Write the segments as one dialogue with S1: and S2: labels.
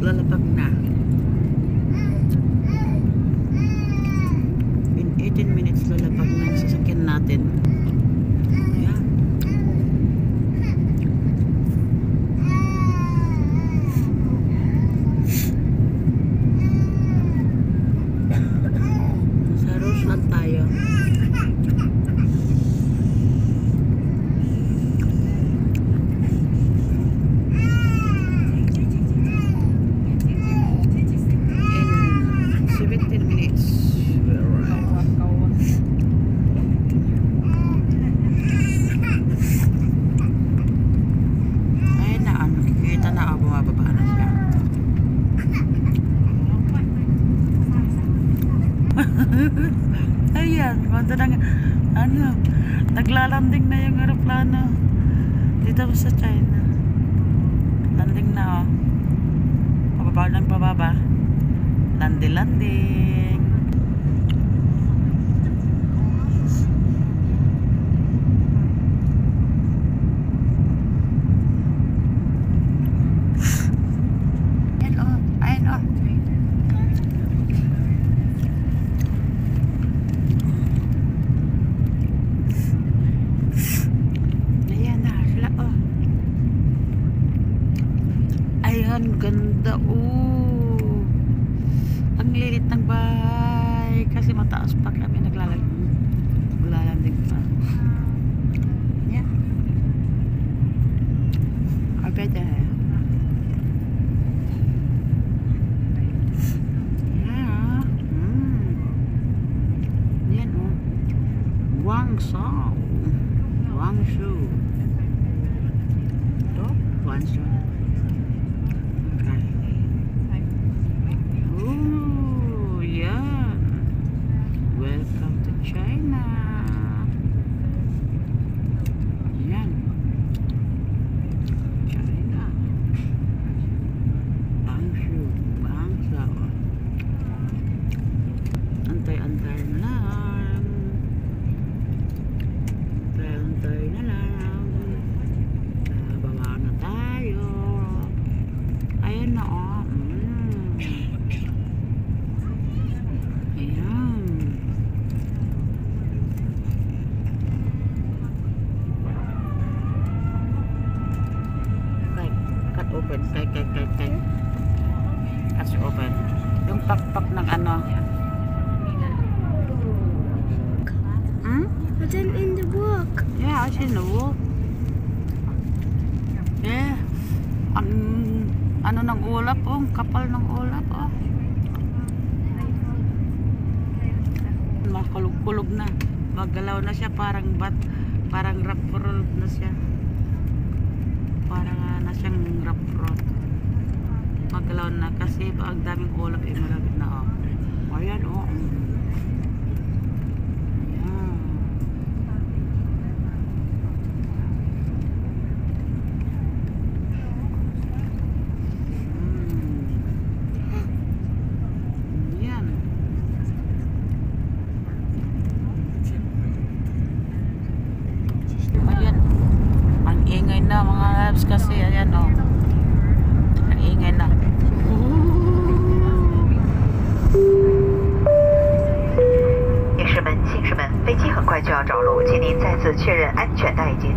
S1: Lalapag na. In 18 minutes lalapag na yung sasakyan natin. Ayan. Sa Roche lang tayo. Ayan, ganda ng naglalanding na yung aeroplano dito sa China. Landing na, oh. Pababa ng pababa. Landing. Ayan, oh. Ayan, ganda, oh. Ang lilit ng bahay kasi mataas pa kami naglalanding pa. Yeah. I bet yeah. Yan, oh. Guangzhou. Ito, Guangzhou. Welcome to China. Yan. China. Guangzhou. Antay-antay na lang. Antay-antay na lang. Baba na tayo. Ayan na, oh. Open, kay. Catch open. Yung pakpak ng ano.
S2: But I'm in the book.
S1: Yeah, I see in the book. Yeah. Ano ng ulap, oh. Kapal ng ulap, oh. Makulog-kulog na. Maggalaw na siya, parang rough road na siya. Parang na siyang rough road. Magalaw na kasi ang daming ulap, malapit na, oh. Ayan, oh. Ayan. Ayan. Ang ingay na mga labs kasi, ayan, oh. Ang ingay na.
S3: 女士们、亲士们，飞机很快就要着陆，请您再次确认安全带已经。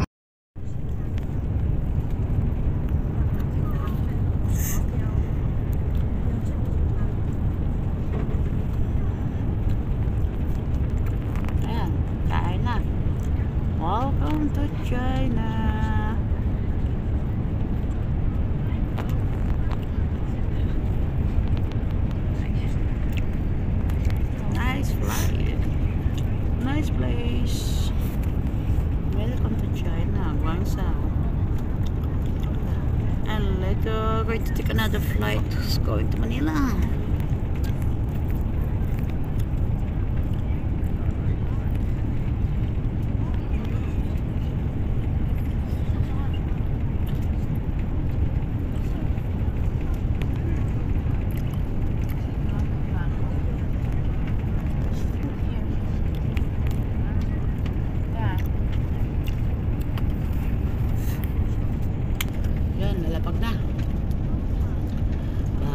S1: Ayan, kain na. Welcome to China. Nice flight. Nice place. Welcome to China, Guangzhou. And later going to take another flight. It's going to Manila.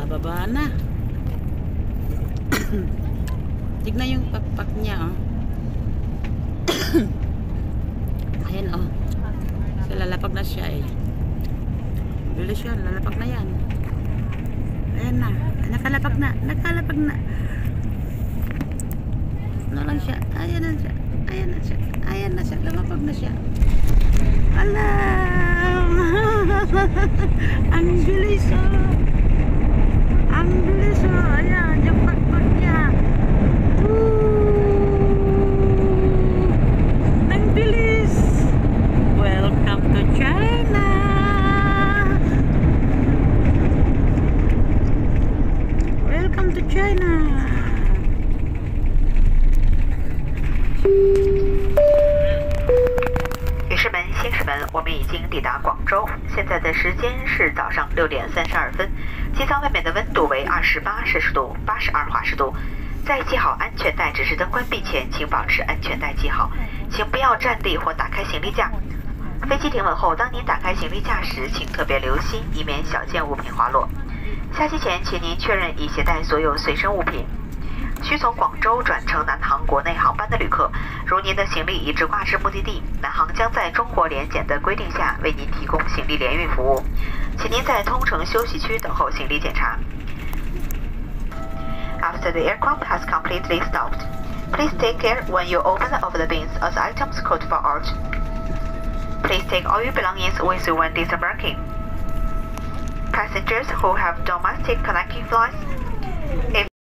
S1: Pababa na. Tignan yung pakpak niya, oh. Ayan, oh. So, lalapag na siya, eh. Bilis yan, lalapag na yan. Ayan na. Nakalapag na. Nakalapag na. Ano lang siya. Ayan na siya. Ayan na siya. Ayan na siya. Lumapag na siya. Alam! Ang bilis, oh. Ang bilis, oh. Ayan, yung pakpak niya. Ang bilis! Welcome to China! Welcome to China!
S3: 女士们、先生们，我们已经抵达广州，现在的时间是早上6点32分，机舱外面的温度为28摄氏度、82华氏度。在系好安全带指示灯关闭前，请保持安全带系好，请不要站立或打开行李架。飞机停稳后，当您打开行李架时，请特别留心，以免小件物品滑落。下机前，请您确认已携带所有随身物品。需从广州转乘南航国内航班的旅客，如您的行李已直挂至目的地，南航将在中国联检的规定下为您提供行李联运服务，请您在通乘休息区等候行李检查。After the aircraft has completely stopped, please take care when you open the bins as items could fall out. Please take all your belongings with you when disembarking. Passengers who have domestic connecting flights, if